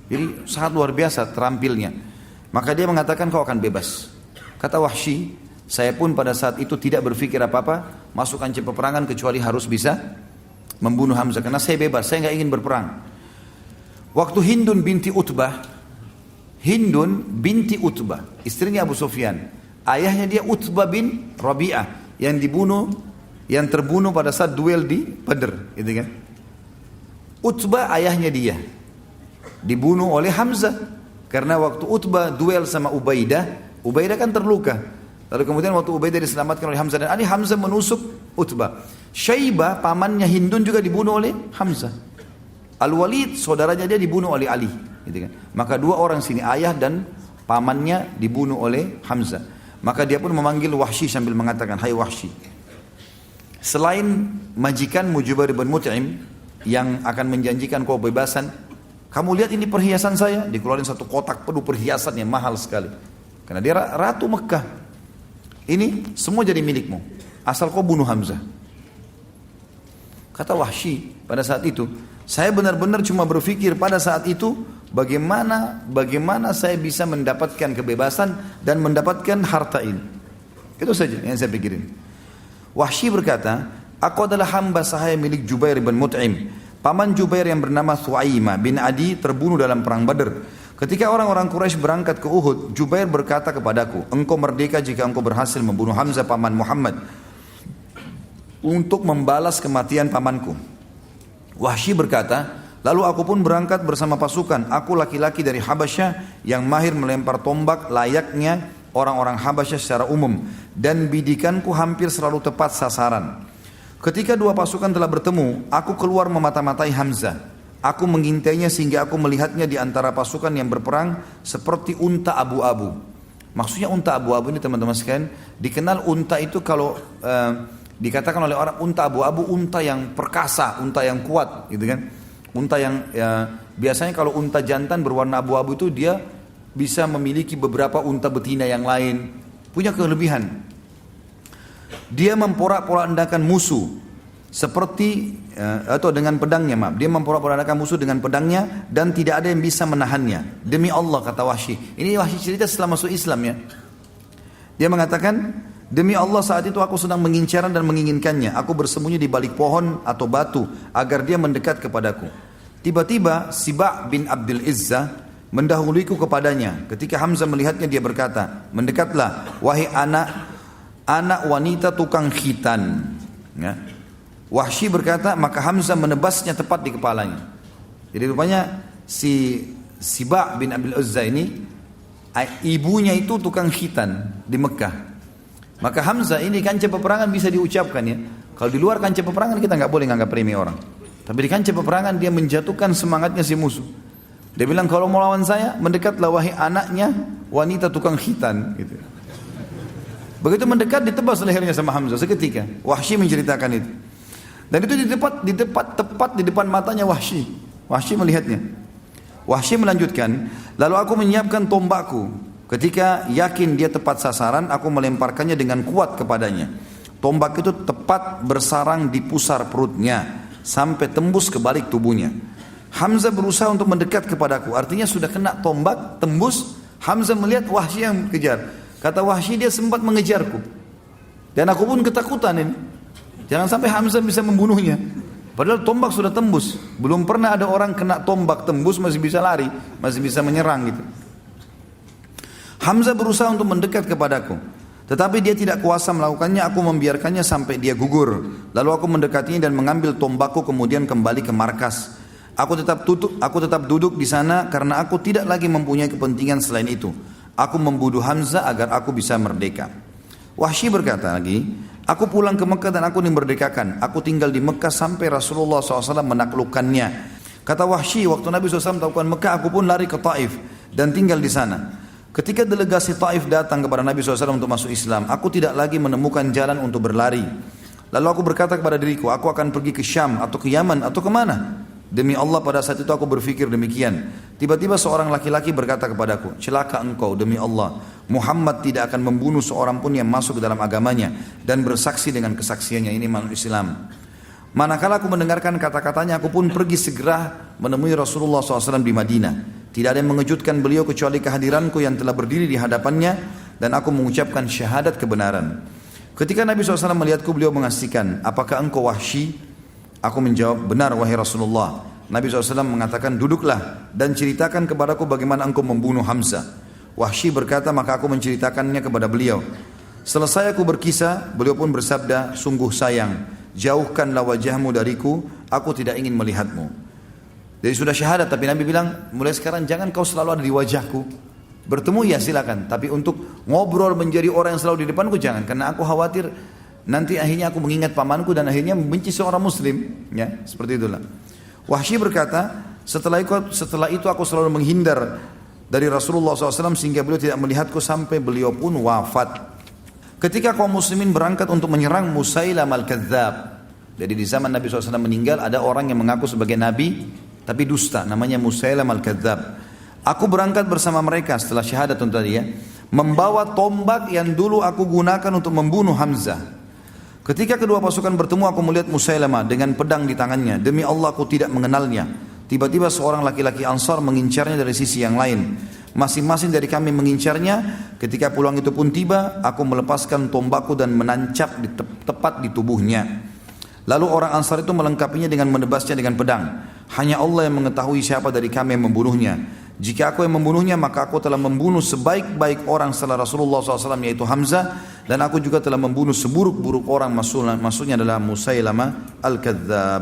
Jadi sangat luar biasa terampilnya. Maka dia mengatakan kau akan bebas. Kata Wahsy, saya pun pada saat itu tidak berpikir apa-apa masuk kancah peperangan kecuali harus bisa membunuh Hamzah. Karena saya bebas, saya nggak ingin berperang. Waktu Hindun binti Utbah, istrinya Abu Sufyan, ayahnya dia Utbah bin Rabi'ah yang terbunuh pada saat duel di Badr, gitu kan? Utbah ayahnya dia dibunuh oleh Hamzah. Karena waktu Utbah duel sama Ubaidah kan terluka. Lalu kemudian waktu Ubaidah diselamatkan oleh Hamzah dan Ali, Hamzah menusuk Utbah. Syaibah pamannya Hindun juga dibunuh oleh Hamzah. Al-Walid saudaranya dia dibunuh oleh Ali, gitu kan? Maka dua orang sini, ayah dan pamannya dibunuh oleh Hamzah. Maka dia pun memanggil Wahsy sambil mengatakan, hai Wahsy, selain majikanmu Jubair bin Mut'im yang akan menjanjikan kau bebasan, kamu lihat ini perhiasan saya, dikeluarin satu kotak penuh perhiasan yang mahal sekali. Karena dia ratu Mekah. Ini semua jadi milikmu, asal kau bunuh Hamzah. Kata Wahsy pada saat itu, saya benar-benar cuma berpikir pada saat itu bagaimana saya bisa mendapatkan kebebasan dan mendapatkan harta ini. Itu saja yang saya pikirin. Wahsy berkata, aku adalah hamba sahaya milik Jubair bin Mut'im. Paman Jubair yang bernama Thu'aimah bin Adi terbunuh dalam perang Badr. Ketika orang-orang Quraisy berangkat ke Uhud, Jubair berkata kepadaku, engkau merdeka jika engkau berhasil membunuh Hamzah paman Muhammad untuk membalas kematian pamanku. Wahsy berkata, lalu aku pun berangkat bersama pasukan. Aku laki-laki dari Habasyah yang mahir melempar tombak layaknya orang-orang Habasyah secara umum, dan bidikanku hampir selalu tepat sasaran. Ketika dua pasukan telah bertemu, aku keluar memata-matai Hamzah. Aku mengintainya sehingga aku melihatnya di antara pasukan yang berperang seperti unta abu-abu. Maksudnya unta abu-abu ini teman-teman sekalian, dikenal unta itu kalau dikatakan oleh orang unta abu-abu, unta yang perkasa, unta yang kuat, gitu kan? Unta yang biasanya kalau unta jantan berwarna abu-abu itu dia bisa memiliki beberapa unta betina yang lain, punya kelebihan. Dia memporak-porandakan musuh seperti atau dengan pedangnya, dia memporak-porandakan musuh dengan pedangnya dan tidak ada yang bisa menahannya. Demi Allah, kata Wahsy. Ini Wahsy cerita setelah masuk Islam ya. Dia mengatakan, demi Allah saat itu aku sedang mengincar dan menginginkannya. Aku bersembunyi di balik pohon atau batu agar dia mendekat kepadaku. Tiba-tiba Siba' bin Abdul Izzah mendahuluiku kepadanya. Ketika Hamzah melihatnya, dia berkata, mendekatlah wahai anak wanita tukang khitan. Ya. Wahsy berkata, maka Hamzah menebasnya tepat di kepalanya. Jadi rupanya si Siba' bin Abdul Uzza ini ibunya itu tukang khitan di Mekah. Maka Hamzah ini kancah peperangan bisa diucapkan ya. Kalau di luar kancah peperangan kita nggak boleh nganggap remeh orang. Tapi di kancah peperangan dia menjatuhkan semangatnya si musuh. Dia bilang kalau mau lawan saya, mendekatlah wahai anaknya wanita tukang khitan. Gitu. Begitu mendekat ditebas lehernya sama Hamzah seketika. Wahsy menceritakan itu. Dan itu tepat di depan matanya Wahsy. Wahsy melihatnya. Wahsy melanjutkan, lalu aku menyiapkan tombakku. Ketika yakin dia tepat sasaran, aku melemparkannya dengan kuat kepadanya. Tombak itu tepat bersarang di pusar perutnya sampai tembus ke balik tubuhnya. Hamzah berusaha untuk mendekat kepadaku. Artinya sudah kena tombak, tembus. Hamzah melihat Wahsy yang kejar. Kata Wahsy, dia sempat mengejarku. Dan aku pun ketakutan ini. Jangan sampai Hamzah bisa membunuhnya. Padahal tombak sudah tembus. Belum pernah ada orang kena tombak tembus masih bisa lari, masih bisa menyerang gitu. Hamzah berusaha untuk mendekat kepadaku. Tetapi dia tidak kuasa melakukannya, aku membiarkannya sampai dia gugur. Lalu aku mendekatinya dan mengambil tombakku kemudian kembali ke markas. Aku tetap duduk di sana karena aku tidak lagi mempunyai kepentingan selain itu. Aku membunuh Hamzah agar aku bisa merdeka. Wahsy berkata lagi, aku pulang ke Mekah dan aku dimerdekakan. Aku tinggal di Mekah sampai Rasulullah SAW menaklukkannya. Kata Wahsy, waktu Nabi SAW melakukan Mekah, aku pun lari ke Taif dan tinggal di sana. Ketika delegasi Taif datang kepada Nabi SAW untuk masuk Islam, aku tidak lagi menemukan jalan untuk berlari. Lalu aku berkata kepada diriku, aku akan pergi ke Syam atau ke Yaman atau kemana? Demi Allah pada saat itu aku berpikir demikian. Tiba-tiba seorang laki-laki berkata kepadaku, celaka engkau demi Allah. Muhammad tidak akan membunuh seorang pun yang masuk ke dalam agamanya dan bersaksi dengan kesaksiannya. Ini makhluk Islam. Manakala aku mendengarkan kata-katanya, aku pun pergi segera menemui Rasulullah SAW di Madinah. Tidak ada yang mengejutkan beliau kecuali kehadiranku yang telah berdiri di hadapannya dan aku mengucapkan syahadat kebenaran. Ketika Nabi SAW melihatku, beliau mengasihkan, apakah engkau Wahsy? Aku menjawab, benar wahai Rasulullah. Nabi SAW mengatakan, duduklah dan ceritakan kepadaku bagaimana engkau membunuh Hamzah. Wahsy berkata, maka aku menceritakannya kepada beliau. Selesai aku berkisah, beliau pun bersabda, sungguh sayang, jauhkanlah wajahmu dariku, aku tidak ingin melihatmu. Jadi sudah syahadat, tapi Nabi bilang, mulai sekarang jangan kau selalu ada di wajahku. Bertemu ya silakan, tapi untuk ngobrol menjadi orang yang selalu di depanku jangan, karena aku khawatir nanti akhirnya aku mengingat pamanku dan akhirnya membenci seorang muslim. Ya, seperti itulah. Wahsy berkata, setelah itu aku selalu menghindar dari Rasulullah SAW sehingga beliau tidak melihatku sampai beliau pun wafat. Ketika kaum muslimin berangkat untuk menyerang Musailamah al-Kadzdzab, jadi di zaman Nabi SAW meninggal ada orang yang mengaku sebagai Nabi tapi dusta, namanya Musailamah al-Kadzdzab. Aku berangkat bersama mereka setelah syahadat tadi ya, membawa tombak yang dulu aku gunakan untuk membunuh Hamzah. Ketika kedua pasukan bertemu, aku melihat Musailamah dengan pedang di tangannya. Demi Allah aku tidak mengenalnya. Tiba-tiba seorang laki-laki Ansar mengincarnya dari sisi yang lain. Masing-masing dari kami mengincarnya. Ketika pulang itu pun tiba, aku melepaskan tombakku dan menancap tepat di tubuhnya. Lalu orang Ansar itu melengkapinya dengan menebasnya dengan pedang. Hanya Allah yang mengetahui siapa dari kami yang membunuhnya. Jika aku yang membunuhnya, maka aku telah membunuh sebaik-baik orang setelah Rasulullah SAW, yaitu Hamzah. Dan aku juga telah membunuh seburuk-buruk orang, maksudnya adalah Musailamah al-Kadzdzab.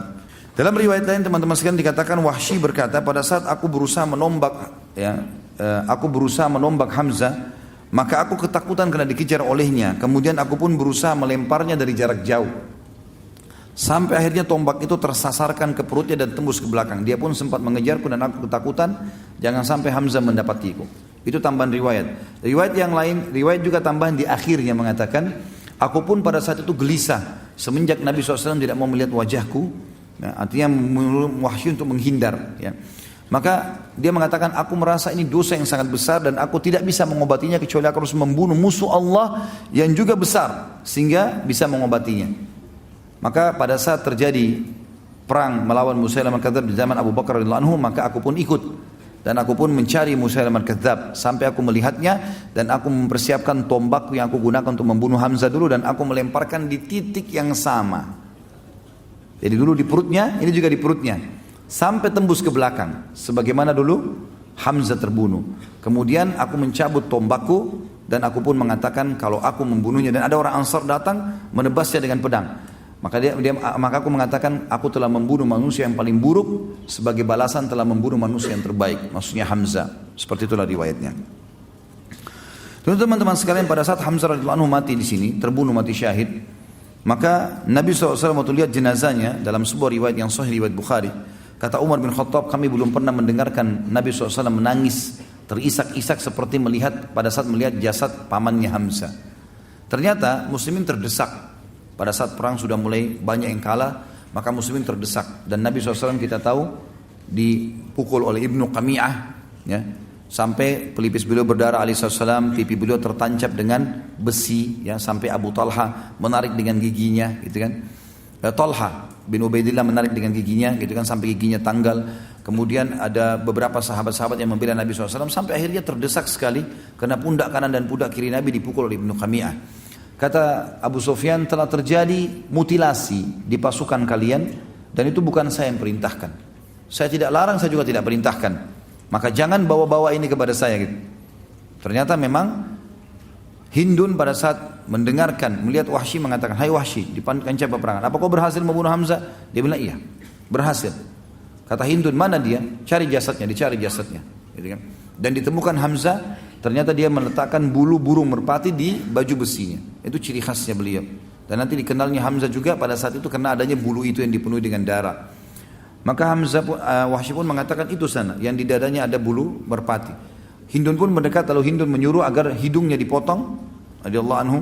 Dalam riwayat lain teman-teman sekalian dikatakan Wahsy berkata, pada saat aku berusaha menombak Hamzah, maka aku ketakutan karena dikejar olehnya. Kemudian aku pun berusaha melemparnya dari jarak jauh. Sampai akhirnya tombak itu tersasarkan ke perutnya dan tembus ke belakang. Dia pun sempat mengejarku dan aku ketakutan jangan sampai Hamzah mendapatiku. Itu tambahan riwayat. Riwayat yang lain, riwayat juga tambahan di akhirnya mengatakan, aku pun pada saat itu gelisah semenjak Nabi SAW tidak mau melihat wajahku. Ya, artinya Wahsy untuk menghindar. Ya. Maka dia mengatakan, aku merasa ini dosa yang sangat besar dan aku tidak bisa mengobatinya kecuali aku harus membunuh musuh Allah yang juga besar sehingga bisa mengobatinya. Maka pada saat terjadi perang melawan Musailamah al-Kadzdzab di zaman Abu Bakar radhiyallahu anhu, maka aku pun ikut dan aku pun mencari Musailamah al-Kadzdzab sampai aku melihatnya dan aku mempersiapkan tombakku yang aku gunakan untuk membunuh Hamzah dulu dan aku melemparkan di titik yang sama. Jadi dulu di perutnya, ini juga di perutnya sampai tembus ke belakang sebagaimana dulu Hamzah terbunuh. Kemudian aku mencabut tombakku dan aku pun mengatakan kalau aku membunuhnya, dan ada orang Ansar datang menebasnya dengan pedang. Maka aku mengatakan aku telah membunuh manusia yang paling buruk sebagai balasan telah membunuh manusia yang terbaik, maksudnya Hamzah. Seperti itulah riwayatnya. Teman-teman sekalian, pada saat Hamzah radhiyallahu anhu mati di sini, terbunuh mati syahid, Maka Nabi SAW waktu lihat jenazahnya dalam sebuah riwayat yang sahih, riwayat Bukhari, kata Umar bin Khattab, kami belum pernah mendengarkan Nabi SAW menangis terisak-isak seperti pada saat melihat jasad pamannya Hamzah. Ternyata muslimin terdesak. Pada saat perang sudah mulai banyak yang kalah, maka muslimin terdesak. Dan Nabi SAW kita tahu dipukul oleh Ibnu Qami'ah, ya, sampai pelipis beliau berdarah alaihissalam, pipi beliau tertancap dengan besi, ya, sampai Abu Talha menarik dengan giginya, gitu kan. Talha bin Ubaidillah menarik dengan giginya, gitu kan, sampai giginya tanggal. Kemudian ada beberapa sahabat-sahabat yang membela Nabi SAW sampai akhirnya terdesak sekali karena pundak kanan dan pundak kiri Nabi dipukul oleh Ibnu Qami'ah. Kata Abu Sufyan, telah terjadi mutilasi di pasukan kalian dan itu bukan saya yang perintahkan. Saya tidak larang, saya juga tidak perintahkan. Maka jangan bawa-bawa ini kepada saya, gitu. Ternyata memang Hindun pada saat mendengarkan, melihat Wahsy mengatakan, hai Wahsy, di kancah peperangan, apa kau berhasil membunuh Hamzah? Dia bilang iya, berhasil. Kata Hindun, mana dia? Cari jasadnya, dicari jasadnya, gitu kan? Dan ditemukan Hamzah, ternyata dia meletakkan bulu burung merpati di baju besinya. Itu ciri khasnya beliau. Dan nanti dikenalnya Hamzah juga pada saat itu karena adanya bulu itu yang dipenuhi dengan darah. Maka Wahsy pun mengatakan itu sana, yang di dadanya ada bulu merpati. Hindun pun mendekat, lalu Hindun menyuruh agar hidungnya dipotong, radhiyallahu anhu.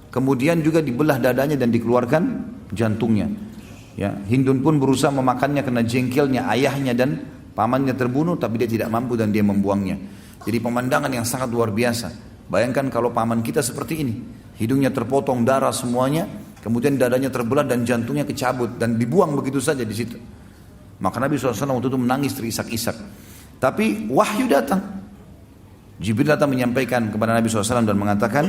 Kemudian juga dibelah dadanya dan dikeluarkan jantungnya. Ya, Hindun pun berusaha memakannya karena jengkelnya ayahnya dan pamannya terbunuh, tapi dia tidak mampu dan dia membuangnya. Jadi pemandangan yang sangat luar biasa. Bayangkan kalau paman kita seperti ini, hidungnya terpotong, darah semuanya, kemudian dadanya terbelah dan jantungnya kecabut dan dibuang begitu saja di situ. Maka Nabi SAW waktu itu menangis terisak-isak. Tapi wahyu datang. Jibril datang menyampaikan kepada Nabi SAW dan mengatakan,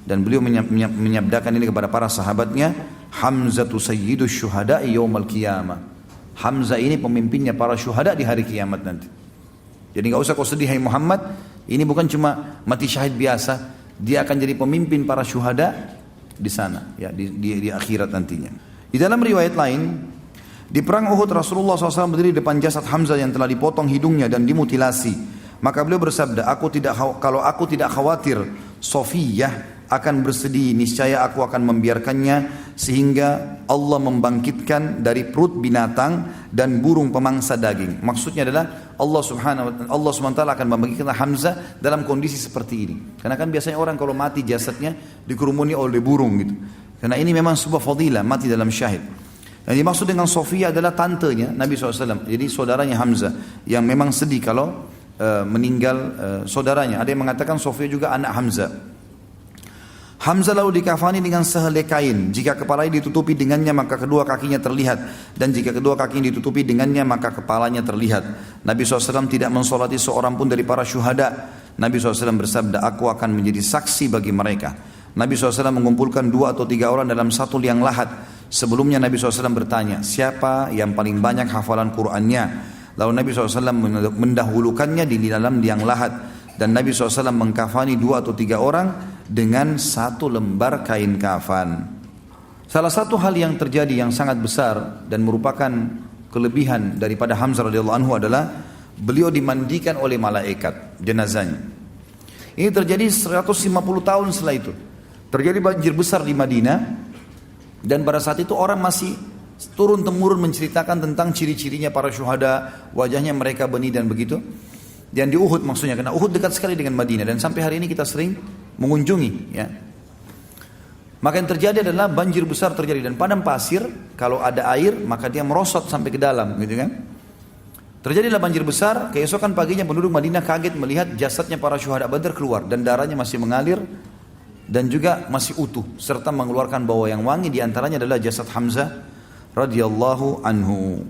dan beliau menyabdakan ini kepada para sahabatnya, Hamzatu sayyidu syuhada'i yawmal qiyamah. Hamzah ini pemimpinnya para syuhada di hari kiamat nanti. Jadi enggak usah kau sedih hai Muhammad, ini bukan cuma mati syahid biasa, dia akan jadi pemimpin para syuhada di sana, ya, di akhirat nantinya. Di dalam riwayat lain, di perang Uhud Rasulullah SAW berdiri depan jasad Hamzah yang telah dipotong hidungnya dan dimutilasi. Maka beliau bersabda, kalau aku tidak khawatir Sofiyah akan bersedih, niscaya aku akan membiarkannya sehingga Allah membangkitkan dari perut binatang dan burung pemangsa daging. Maksudnya adalah Allah SWT akan membangkitkan Hamzah dalam kondisi seperti ini. Karena kan biasanya orang kalau mati jasadnya dikerumuni oleh burung gitu. Karena ini memang sebuah fadilah, mati dalam syahid. Yang dimaksud dengan Sofiyah adalah tantenya Nabi SAW. Jadi saudaranya Hamzah yang memang sedih kalau meninggal saudaranya. Ada yang mengatakan Sofiyah juga anak Hamzah. Hamzah lalu dikafani dengan sehelai kain. Jika kepalanya ditutupi dengannya maka kedua kakinya terlihat. Dan jika kedua kakinya ditutupi dengannya maka kepalanya terlihat. Nabi SAW tidak mensolati seorang pun dari para syuhada. Nabi SAW bersabda, aku akan menjadi saksi bagi mereka. Nabi SAW mengumpulkan 2 atau 3 orang dalam satu liang lahat. Sebelumnya Nabi SAW bertanya, siapa yang paling banyak hafalan Qur'annya? Lalu Nabi SAW mendahulukannya di dalam liang lahat. Dan Nabi SAW mengkafani 2 atau 3 orang dengan 1 lembar kain kafan. Salah satu hal yang terjadi yang sangat besar dan merupakan kelebihan daripada Hamzah radhiyallahu anhu adalah beliau dimandikan oleh malaikat jenazahnya. Ini terjadi 150 tahun setelah itu. Terjadi banjir besar di Madinah dan pada saat itu orang masih turun-temurun menceritakan tentang ciri-cirinya para syuhada, wajahnya mereka benih dan begitu. Dan di Uhud maksudnya, karena Uhud dekat sekali dengan Madinah dan sampai hari ini kita sering mengunjungi, ya. Maka yang terjadi adalah banjir besar terjadi dan padang pasir kalau ada air maka dia merosot sampai ke dalam, gitu kan. Terjadilah banjir besar, keesokan paginya penduduk Madinah kaget melihat jasadnya para syuhada Badar keluar dan darahnya masih mengalir dan juga masih utuh serta mengeluarkan bau yang wangi, di antaranya adalah jasad Hamzah radhiyallahu anhu.